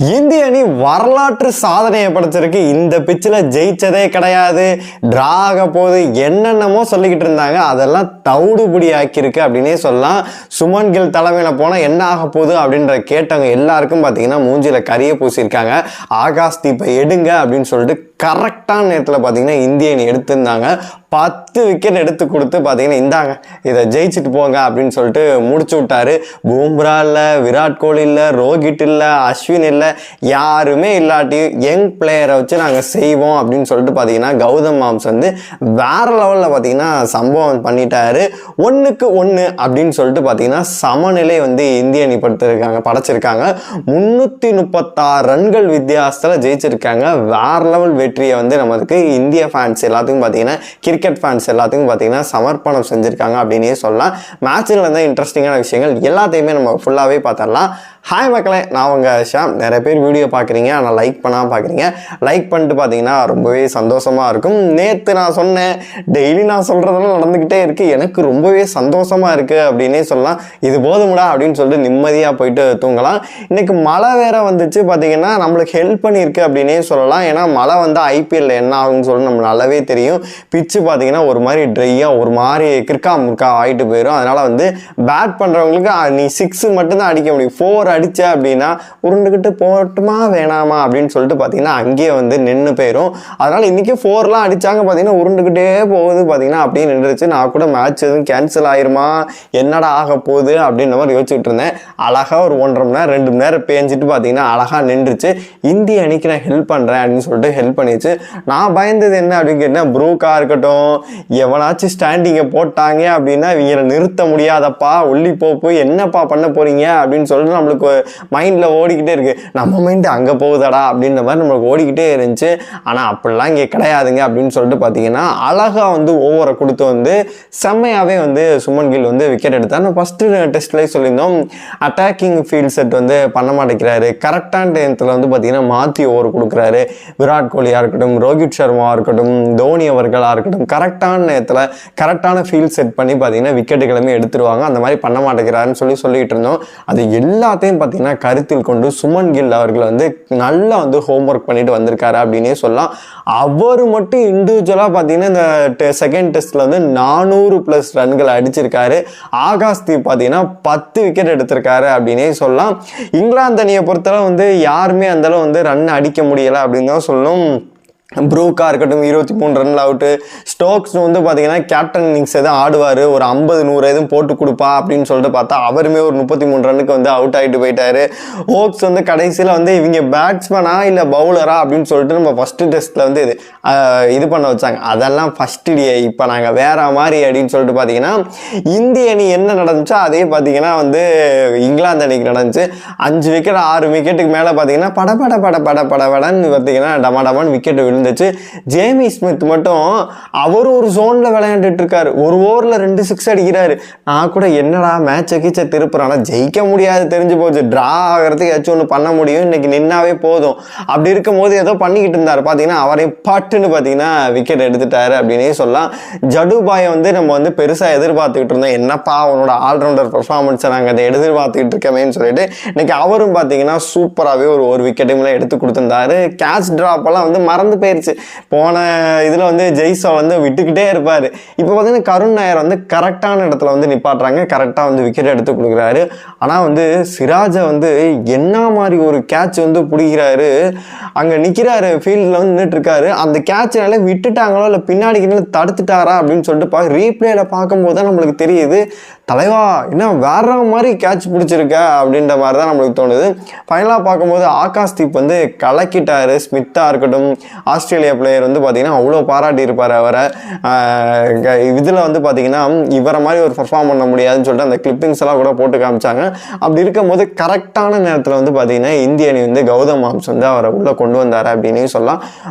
இந்திய அணி வரலாற்று சாதனையை படைச்சிருக்கு. இந்த பிச்சில் ஜெயிச்சதே கிடையாது, டிரா ஆக போகுது, என்னென்னமோ சொல்லிக்கிட்டு இருந்தாங்க. அதெல்லாம் தவிடுபடி ஆக்கியிருக்கு அப்படின்னே சொல்லலாம். சுமன் கில் தலைமையில் போனால் என்ன ஆக போகுது அப்படின்ற கேட்டவங்க எல்லாருக்கும் பார்த்தீங்கன்னா மூஞ்சியில் கரிய பூசியிருக்காங்க. ஆகாஷ் தீப்பை எடுங்க அப்படின்னு சொல்லிட்டு கரெக்டான நேரத்தில் பார்த்தீங்கன்னா இந்திய அணி எடுத்திருந்தாங்க. 10 விக்கெட் எடுத்து கொடுத்து பார்த்தீங்கன்னா இந்தாங்க இதை ஜெயிச்சுட்டு போங்க அப்படின்னு சொல்லிட்டு முடிச்சு விட்டாரு. பும்ரா இல்லை, விராட் கோலி இல்லை, ரோஹித் இல்லை, அஸ்வின் இல்லை, யாருமே இல்லாட்டி யங் பிளேயரை வச்சு நாங்கள் செய்வோம் அப்படின்னு சொல்லிட்டு பார்த்தீங்கன்னா கௌதம் மாம்ஸ் வந்து வேற லெவலில் பார்த்தீங்கன்னா சம்பவம் பண்ணிட்டாரு. 1க்கு 1 அப்படின்னு சொல்லிட்டு பார்த்தீங்கன்னா சமநிலை வந்து இந்திய அணி படைச்சிருக்காங்க. 336 ரன்கள் வித்தியாசத்தில் ஜெயிச்சிருக்காங்க. வேற லெவல் வெற்றியை வந்து நமக்கு இந்திய ஃபேன்ஸ் எல்லாத்துக்கும் பார்த்தீங்கன்னா கிரிக்கெட் ஃபேன்ஸ் எல்லாத்துக்கும் பார்த்தீங்கன்னா சமர்ப்பணம் செஞ்சுருக்காங்க அப்படின்னே சொல்லலாம். மேட்சில் இருந்தால் இன்ட்ரெஸ்டிங்கான விஷயங்கள் எல்லாத்தையுமே நம்ம ஃபுல்லாகவே பார்த்துடலாம். ஹாய் மக்களே, நான் உங்கள் ஷாம். நிறைய பேர் வீடியோ பார்க்குறீங்க, ஆனால் லைக் பண்ணாமல் பார்க்குறீங்க. லைக் பண்ணிட்டு பார்த்தீங்கன்னா ரொம்பவே சந்தோஷமாக இருக்கும். நேற்று நான் சொன்னேன், டெய்லி நான் சொல்கிறதெல்லாம் நடந்துக்கிட்டே இருக்குது, எனக்கு ரொம்பவே சந்தோஷமாக இருக்குது அப்படின்னே சொல்லலாம். இது போதும்டா அப்படின்னு சொல்லிட்டு நிம்மதியாக போயிட்டு தூங்கலாம். இன்றைக்கி மழை வேற வந்துச்சு பார்த்தீங்கன்னா நம்மளுக்கு ஹெல்ப் பண்ணியிருக்கு அப்படின்னே சொல்லலாம். ஏன்னா மழை வந்து ஐபிஎல்ல என்ன ஆகும்னு சொல்லி நம்ம நல்லாவே தெரியும். பிச்சு பார்த்தீங்கன்னா ஒரு மாதிரி ட்ரையாக ஒரு மாதிரி கிற்கா முற்கா ஆகிட்டு போயிடும். அதனால் வந்து பேட் பண்ணுறவங்களுக்கு நீ 6 மட்டும்தான் அடிக்க முடியும். 4 அடிச்ச அப்படின்னா உருண்டுக்கிட்டு போட்டுமா வேணாமா அப்படின்னு சொல்லிட்டு பார்த்தீங்கன்னா அங்கேயே வந்து நின்று போயிடும். அதனால் இன்றைக்கி 4லாம் அடித்தாங்க பார்த்தீங்கன்னா உருண்டுக்கிட்டே போகுது பார்த்தீங்கன்னா அப்படியே நின்றுச்சு. நான் கூட மேட்ச் எதுவும் கேன்சல் ஆயிருமா, என்னடா ஆக போகுது அப்படின்ற மாதிரி யோசிச்சுட்டு இருந்தேன். அழகாக ஒரு 1.5 மணி நேரம் 2 மணி நேரம் பேஞ்சிட்டு பார்த்தீங்கன்னா அழகாக நின்றுச்சு. இந்திய அணிக்கு நான் ஹெல்ப் பண்ணுறேன் அப்படின்னு சொல்லிட்டு ஹெல்ப் பண்ணிடுச்சு. நான் பயந்தது என்ன அப்படின்னு கேட்டேன், ப்ரூக்கா இருக்கட்டும், எவனாச்சும் ஸ்டாண்டிங்கை போட்டாங்க அப்படின்னா இவங்களை நிறுத்த முடியாதப்பா, ஒல்லி போப்பு என்னப்பா பண்ண போறீங்க அப்படின்னு சொல்லிட்டு நம்மளுக்கு மைண்டில் ஓடிக்கிட்டே இருக்கு. நம்ம மைண்டு அங்கே போகுதாடா அப்படின்ற மாதிரி நம்மளுக்கு ஓடிக்கிட்டே இருந்துச்சு. ஆனால் அப்படிலாம் இங்கே கிடையாதுங்க அப்படின்னு சொல்லிட்டு பார்த்தீங்கன்னா அழகாக வந்து ஓவரை கொடுத்து வந்து செம்மையாகவே வந்து சுமன் கில் வந்து விக்கெட் எடுத்தார். நான் ஃபஸ்ட்டு டெஸ்ட்லேயே சொல்லியிருந்தோம், அட்டாக்கிங் ஃபீல்ட் செட் வந்து பண்ண மாட்டேங்கிறாரு. கரெக்டான டைத்தில் வந்து பார்த்தீங்கன்னா மாற்றி ஓவர் கொடுக்குறாரு. விராட் கோலியாக இருக்கட்டும், ரோஹித் சர்மாவாக இருக்கட்டும், தோனி அவர்களாக இருக்கட்டும், கரெக்டான நேரத்தில் கரெக்டான ஃபீல்ட் செட் பண்ணி பார்த்தீங்கன்னா விக்கெட்டுகளுமே எடுத்துருவாங்க. அந்த மாதிரி பண்ண மாட்டேங்கிறாருன்னு சொல்லிட்டு இருந்தோம். அது எல்லாத்தையும் பார்த்தீங்கன்னா கருத்தில் கொண்டு சுமன் கில் அவர்கள் வந்து நல்லா வந்து ஹோம்ஒர்க் பண்ணிட்டு வந்திருக்காரு அப்படின்னே சொல்லலாம். அவர் மட்டும் இண்டிவிஜுவலாக பார்த்தீங்கன்னா இந்த செகண்ட் டெஸ்ட்ல வந்து 400+ ரன்கள் அடிச்சிருக்காரு. ஆகாஷ் தீப் பார்த்தீங்கன்னா 10 விக்கெட் எடுத்திருக்காரு அப்படின்னே சொல்லலாம். இங்கிலாந்து அணியை பொறுத்தளவு வந்து யாருமே அந்த அளவு வந்து ரன் அடிக்க முடியலை அப்படின்னு தான் சொல்லணும். ப்ரூக்கா இருக்கட்டும் 23 ரன்ல அவுட்டு. ஸ்டோக்ஸ் வந்து பார்த்தீங்கன்னா கேப்டன் இன்னிங்ஸ் எதுவும் ஆடுவார், ஒரு 50-100 எதுவும் போட்டு கொடுப்பா அப்படின்னு சொல்லிட்டு பார்த்தா அவருமே ஒரு 33 ரன்னுக்கு வந்து அவுட் ஆகிட்டு போயிட்டாரு. ஓக்ஸ் வந்து கடைசியில் வந்து இவங்க பேட்ஸ்மேனா இல்லை பவுலரா அப்படின்னு சொல்லிட்டு நம்ம ஃபஸ்ட்டு டெஸ்ட்டில் வந்து இது பண்ண வச்சாங்க. அதெல்லாம் ஃபஸ்ட்டு டே, இப்போ நாங்கள் வேற மாதிரி அப்படின்னு சொல்லிட்டு பார்த்தீங்கன்னா இந்திய அணி என்ன நடந்துச்சோ அதே பார்த்தீங்கன்னா வந்து இங்கிலாந்து அணிக்கு நடந்துச்சு. 5 விக்கெட் 6 விக்கெட்டுக்கு மேலே பார்த்தீங்கன்னா படன்னு பார்த்தீங்கன்னா டமாடமான்னு விக்கெட் விழுந்துச்சு. ஜேமி ஸ்மித் மட்டும் அவர் ஒரு ஜோன்ல விளையாண்டுட்டு இருக்காரு. ஒரு ஓவரில் 2 6 அடிக்கிறாரு. நான் கூட என்னடா மேட்சை கீச்சை திருப்புறானா, ஜெயிக்க முடியாது தெரிஞ்சு போச்சு, டிரா ஆகிறதுக்கு ஏதாச்சும் ஒன்று பண்ண முடியும், இன்னைக்கு நின்னாவே போதும் அப்படி இருக்கும் போது ஏதோ பண்ணிக்கிட்டு இருந்தார். பார்த்தீங்கன்னா அவரையும் பட்டுன்னு பார்த்தீங்கன்னா விக்கெட் எடுத்துட்டாரு அப்படின்னே சொல்லலாம். ஜடுபாயை வந்து நம்ம வந்து பெருசாக எதிர்பார்த்துக்கிட்டு இருந்தோம். என்னப்பா அவனோட ஆல்ரவுண்டர் பெர்ஃபார்மன்ஸை நாங்கள் அதை எதிர்பார்த்துக்கிட்டு இருக்கமேன்னு சொல்லிட்டு இன்னைக்கு அவரும் பார்த்தீங்கன்னா சூப்பராகவே ஒரு விக்கெட்டுங்களை எடுத்து கொடுத்துருந்தாரு. கேட்ச் ட்ராப்பெல்லாம் வந்து மறந்து போன இதுல வந்து ஜெய்சா வந்து விட்டுக்கிட்டே இருப்பாரு. இப்போ பார்த்தீங்கன்னா கருண் நாயர் வந்து கரெக்டான இடத்துல வந்து நிப்பாட்டுறாங்க, கரெக்டாக வந்து விக்கெட் எடுத்து கொடுக்குறாரு. ஆனால் வந்து சிராஜை வந்து என்ன மாதிரி ஒரு கேட்ச் வந்து பிடிக்கிறாரு, அங்கே நிற்கிறாரு, ஃபீல்டில் வந்து நின்றுட்டு இருக்காரு. அந்த கேட்ச்னால விட்டுட்டாங்களோ இல்லை பின்னாடி தடுத்துட்டாரா அப்படின்னு சொல்லிட்டு ரீப்ளேல பார்க்கும்போது தான் நம்மளுக்கு தெரியுது, தலைவா என்ன வேற மாதிரி கேட்ச் பிடிச்சிருக்க அப்படின்ற மாதிரி தான் நம்மளுக்கு தோணுது. ஃபைனலாக பார்க்கும்போது ஆகாஷ் தீப் வந்து கலக்கிட்டாரு. ஸ்மித்தாக இருக்கட்டும், ஆஸ்திரேலியா பிளேயர் வந்து பார்த்தீங்கன்னா அவ்வளோ பாராட்டி இருப்பார் அவரை. இதில் வந்து பார்த்தீங்கன்னா இவரை மாதிரி ஒரு பர்ஃபார்ம் பண்ண முடியாதுன்னு சொல்லிட்டு அந்த கிளிப்பிங்ஸ் எல்லாம் கூட போட்டு காமிச்சாங்க. அப்படி இருக்கும்போது கரெக்டான நேரத்தில் வந்து பார்த்தீங்கன்னா இந்திய அணி வந்து கௌதம் மாம்ஸ் வந்து அவரை உள்ளே கொண்டு வந்தார் அப்படின்னு சொல்லலாம்.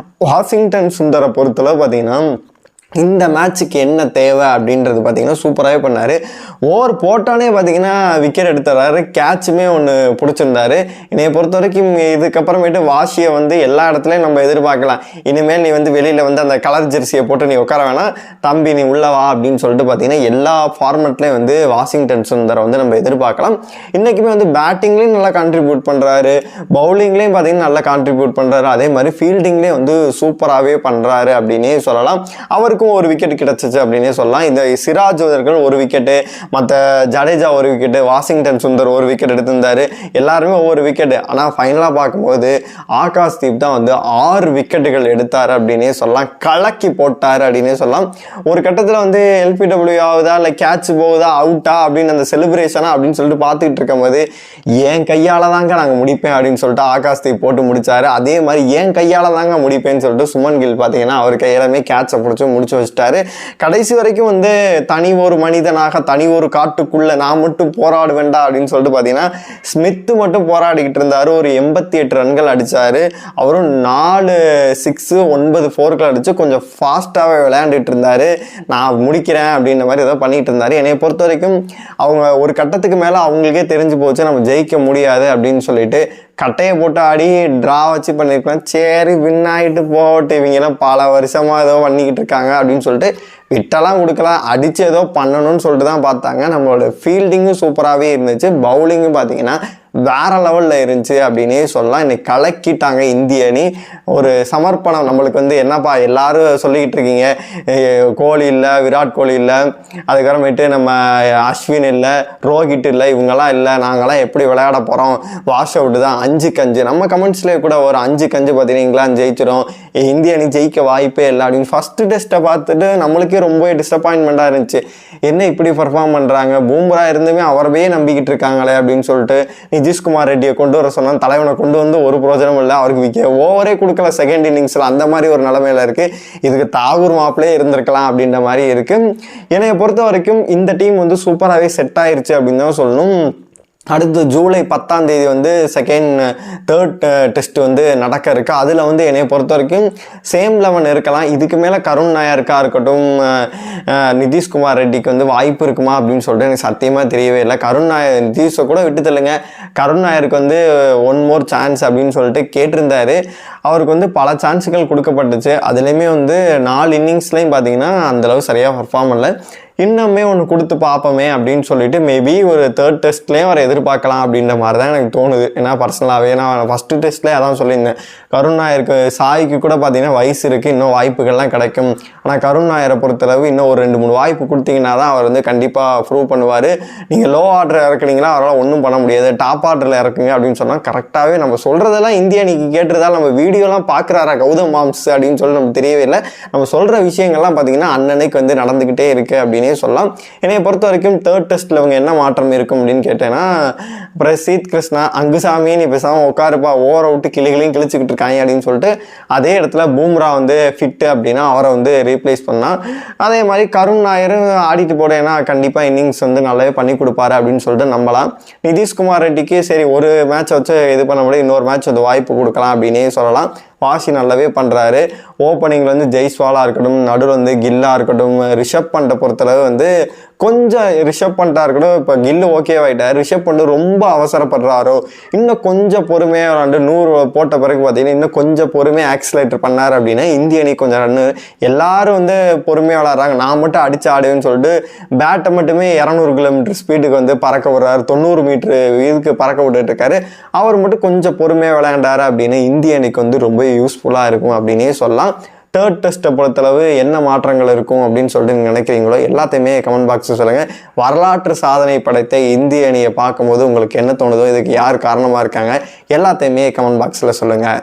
வாஷிங்டன் சுந்தரை பொறுத்தளவு பார்த்தீங்கன்னா இந்த மேட்ச்சுக்கு என்ன தேவை அப்படின்றது பார்த்தீங்கன்னா சூப்பராகவே பண்ணார். ஓவர் போட்டானே பார்த்தீங்கன்னா விக்கெட் எடுத்துறாரு. கேட்சுமே ஒன்று பிடிச்சிருந்தாரு. என்னைய பொறுத்த வரைக்கும் இதுக்கப்புறமேட்டு வாஷியை வந்து எல்லா இடத்துலையும் நம்ம எதிர்பார்க்கலாம். இனிமேல் நீ வந்து வெளியில் வந்து அந்த கலர் ஜெர்சியை போட்டு நீ உட்கார வேணாம், தம்பி நீ உள்ளவா அப்படின்னு சொல்லிட்டு பார்த்தீங்கன்னா எல்லா ஃபார்மெட்லேயும் வந்து வாஷிங்டன் சுந்தரை வந்து நம்ம எதிர்பார்க்கலாம். இன்றைக்குமே வந்து பேட்டிங்லேயும் நல்லா கான்ட்ரிபியூட் பண்ணுறாரு, பவுலிங்லேயும் பார்த்தீங்கன்னா நல்லா கான்ட்ரிபியூட் பண்ணுறாரு, அதே மாதிரி ஃபீல்டிங்லேயும் வந்து சூப்பராகவே பண்ணுறாரு அப்படின்னே சொல்லலாம். அவருக்கு ஒரு விக்கெட் கிடைச்சிச்சு அப்படின்னே சொல்லலாம். இந்த சிராஜ் அவர்கள் ஒரு விக்கெட்டு, மற்ற ஜடேஜா ஒரு விக்கெட்டு, வாஷிங்டன் சுந்தர் ஒரு விக்கெட் எடுத்திருந்தாரு. எல்லாருமே ஒவ்வொரு விக்கெட்டு. ஆனால் ஃபைனலாக பார்க்கும்போது ஆகாஷ்தீப் தான் வந்து 6 விக்கெட்டுகள் எடுத்தார் அப்படின்னே சொல்லலாம். கலக்கி போட்டார் அப்படின்னே சொல்லலாம். ஒரு கட்டத்தில் வந்து LPW ஆகுதா இல்லை கேட்ச் போகுதா அவுட்டா அப்படின்னு அந்த செலிப்ரேஷனா அப்படின்னு சொல்லிட்டு பார்த்துக்கிட்டு இருக்கும் போது என் கையால் தாங்க நாங்கள் முடிப்பேன் அப்படின்னு சொல்லிட்டு ஆகாஷ்தீப் போட்டு முடிச்சாரு. அதே மாதிரி என் கையால் தாங்க முடிப்பேன்னு சொல்லிட்டு சுமன் கில் பார்த்தீங்கன்னா அவர் கையிலமே கேட்சை முடிச்சு வச்சுட்டாரு. கடைசி வரைக்கும் வந்து தனி ஒரு மனிதனாக தனி ஒரு காட்டுக்குள்ள நான் மட்டும் போராட வேண்டாம் அப்படின்னு சொல்லிட்டு பார்த்தீங்கன்னா ஸ்மித் மட்டும் போராடிக்கிட்டு இருந்தாரு. ஒரு 88 ரன்கள் அடிச்சாரு. அவரும் 4 6 9 4கள் அடிச்சு கொஞ்சம் ஃபாஸ்டாகவே விளையாண்டுட்டு இருந்தாரு. நான் முடிக்கிறேன் அப்படின்ற மாதிரி ஏதோ பண்ணிட்டு இருந்தாரு. என்னை பொறுத்த வரைக்கும் அவங்க ஒரு கட்டத்துக்கு மேலே அவங்களுக்கே தெரிஞ்சு போச்சு நம்ம ஜெயிக்க முடியாது அப்படின்னு சொல்லிட்டு கட்டையை போட்டு ஆடி ட்ரா வச்சு பண்ணியிருக்கலாம். சரி வின் ஆகிட்டு போட்டு இவங்கெல்லாம் பல வருஷமாக ஏதோ பண்ணிக்கிட்டு இருக்காங்க அப்படின்னு சொல்லிட்டு விட்டெல்லாம் கொடுக்கலாம், அடித்து ஏதோ பண்ணணும்னு சொல்லிட்டு தான் பார்த்தாங்க. நம்மளோட ஃபீல்டிங்கும் சூப்பராகவே இருந்துச்சு, பவுலிங்கும் பார்த்தீங்கன்னா வேற லெவலில் இருந்துச்சு அப்படின்னே சொல்லலாம். இன்னைக்கு கலக்கிட்டாங்க இந்திய அணி. ஒரு சமர்ப்பணம் நம்மளுக்கு வந்து என்னப்பா எல்லாரும் சொல்லிக்கிட்டு இருக்கீங்க, கோலி இல்லை, விராட் கோலி இல்லை, அதுக்கப்புறமேட்டு நம்ம அஸ்வின் இல்லை, ரோஹித் இல்லை, இவங்கெல்லாம் இல்லை, நாங்களாம் எப்படி விளையாட போகிறோம், வாஷ் அவுட்டு தான் 5-5. நம்ம கமெண்ட்ஸ்லேயே கூட ஒரு 5-5 பார்த்தீங்கன்னா இங்கிலாந்து ஜெயிச்சிடும், இந்திய அணி ஜெயிக்க வாய்ப்பே இல்லை அப்படின்னு. ஃபஸ்ட்டு டெஸ்ட்டை பார்த்துட்டு நம்மளுக்கே ரொம்ப டிசப்பாயின்மெண்ட்டாக இருந்துச்சு. என்ன இப்படி பர்ஃபார்ம் பண்ணுறாங்க, பூம்ரா இருந்துமே அவரவே நம்பிக்கிட்டு இருக்காங்களே அப்படின்னு சொல்லிட்டு நிதிஷ்குமார் ரெட்டியை கொண்டு வர சொன்னால் தலைவனை கொண்டு வந்து ஒரு பிரோஜனம் இல்லை. அவருக்கு ஓவரே கொடுக்கல செகண்ட் இன்னிங்ஸில். அந்த மாதிரி ஒரு நிலைமையில இருக்குது. இதுக்கு தாகூர் மாப்பிளே இருந்திருக்கலாம் அப்படின்ற மாதிரி இருக்குது. என்னை பொறுத்த வரைக்கும் இந்த டீம் வந்து சூப்பராகவே செட் ஆயிருச்சு அப்படின்னு தான் சொல்லணும். அடுத்து ஜூலை 10ஆம் தேதி வந்து தேர்ட் டெஸ்ட் வந்து நடக்க இருக்கு. அதில் வந்து என்னை பொறுத்த வரைக்கும் சேம் 11 இருக்கலாம். இதுக்கு மேலே கருண் நாயருக்கா இருக்கட்டும், நிதிஷ்குமார் ரெட்டிக்கு வந்து வாய்ப்பு இருக்குமா அப்படின்னு சொல்லிட்டு எனக்கு சத்தியமாக தெரியவே இல்லை. நிதிஷை கூட விட்டு தள்ளுங்க, கருண் நாயருக்கு வந்து 1 more சான்ஸ் அப்படின்னு சொல்லிட்டு கேட்டிருந்தாரு. அவருக்கு வந்து பல சான்ஸுகள் கொடுக்கப்பட்டுச்சு. அதுலேயுமே வந்து 4 இன்னிங்ஸ்லையும் பார்த்தீங்கன்னா அந்தளவு சரியாக பர்ஃபார்ம் இல்லை. இன்னுமே ஒன்று கொடுத்து பார்ப்போமே அப்படின்னு சொல்லிட்டு மேபி ஒரு தேர்ட் டெஸ்ட்லேயும் அவரை எதிர்பார்க்கலாம் அப்படின்ற மாதிரி தான் எனக்கு தோணுது. ஏன்னா பர்சனலாகவே நான் ஃபஸ்ட்டு டெஸ்ட்லேயே அதான் சொல்லியிருந்தேன், கருண் நாயருக்கு சாய்க்கு கூட பார்த்தீங்கன்னா வயசு இருக்குது, இன்னும் வாய்ப்புகள்லாம் கிடைக்கும். ஆனால் கருண் நாயரை பொறுத்தளவு இன்னும் ஒரு 2-3 வாய்ப்பு கொடுத்தீங்கன்னா தான் அவர் வந்து கண்டிப்பாக ப்ரூவ் பண்ணுவார். நீங்கள் லோ ஆர்டர் இறக்குனீங்களா அவரால் ஒன்றும் பண்ண முடியாது, டாப் ஆர்டரில் இறக்குங்க அப்படின்னு சொன்னால் கரெக்டாகவே நம்ம சொல்கிறதெல்லாம் இந்தியா அன்னைக்கு கேட்டுறதால் நம்ம வீடியோலாம் பார்க்குறாரா கௌதம் மாம்ஸ் அப்படின்னு சொல்லி நமக்கு தெரியவே இல்லை. நம்ம சொல்கிற விஷயங்கள்லாம் பார்த்தீங்கன்னா அன்னன்னைக்கு வந்து நடந்துக்கிட்டே இருக்குது அப்படின்னு சொல்லலாம். என்னை பொறுத்த வரைக்கும் தேர்ட் டெஸ்ட்ல இவங்க என்ன மாற்றம் இருக்கும் அப்படின்னு கேட்டேன்னா, பிரசீத் கிருஷ்ணா அங்குசாமி நீ பேசாம உட்காருப்பா, ஓவர் அவுட்டு கிளிகளையும் கிழிச்சுக்கிட்டு இருக்காங்க அப்படின்னு சொல்லிட்டு அதே இடத்துல பூம்ரா வந்து ஃபிட்டு அப்படின்னா அவரை வந்து ரீப்ளேஸ் பண்ணா. அதே மாதிரி கருண் நாயர் ஆடிட்டு போட, ஏன்னா கண்டிப்பா இன்னிங்ஸ் வந்து நல்லாவே பண்ணி கொடுப்பாரு அப்படின்னு சொல்லிட்டு நம்பலாம். நிதிஷ்குமார் ரெட்டிக்கு சரி ஒரு மேட்ச் வச்சு இது பண்ண முடியும், இன்னொரு மேட்ச் வந்து வாய்ப்பு கொடுக்கலாம் அப்படின்னே சொல்லலாம். வாஷி நல்லாவே பண்ணுறாரு. ஓப்பனிங்கில் வந்து ஜெய்ஸ்வாலாக இருக்கட்டும், நடுவில் வந்து கில்லாக இருக்கட்டும், ரிஷப் பண்ட்டை பொறுத்தளவு வந்து கொஞ்சம் ரிஷப் பண்ட்டாக இருக்கட்டும், இப்போ கில்லு ஓகேவாயிட்டார். ரிஷப் பண்ட் ரொம்ப அவசரப்படுறாரோ, இன்னும் கொஞ்சம் பொறுமையாக விளாண்டு 100 போட்ட பிறகு பார்த்தீங்கன்னா இன்னும் கொஞ்சம் பொறுமையாக ஆக்சிலேட்டர் பண்ணார் அப்படின்னா இந்திய அணி கொஞ்சம் ரன்னு. எல்லாரும் வந்து பொறுமையாக விளாட்றாங்க, நான் மட்டும் அடித்து ஆடுவேன்னு சொல்லிட்டு பேட்டை மட்டுமே 200 கிலோமீட்டர் ஸ்பீடுக்கு வந்து பறக்க விடுறாரு, 90 மீட்டர் இதுக்கு பறக்க விட்டுட்டு இருக்காரு. அவர் மட்டும் கொஞ்சம் பொறுமையாக விளையாண்டாரு அப்படின்னு இந்திய அணிக்கு வந்து ரொம்ப யூஸ்ஃபுல்லாக இருக்கும் அப்படின்னே சொல்லலாம். தேர்ட் டெஸ்ட்டை பொறுத்தளவு என்ன மாற்றங்கள் இருக்கும் அப்படின்னு சொல்லிட்டு நீங்கள் நினைக்கிறீங்களோ எல்லாத்தையுமே கமெண்ட் பாக்ஸில் சொல்லுங்கள். வரலாற்று சாதனை படைத்த இந்திய அணியை பார்க்கும்போது உங்களுக்கு என்ன தோணுதோ, இதுக்கு யார் காரணமாக இருக்காங்க எல்லாத்தையுமே கமெண்ட் பாக்ஸில் சொல்லுங்கள்.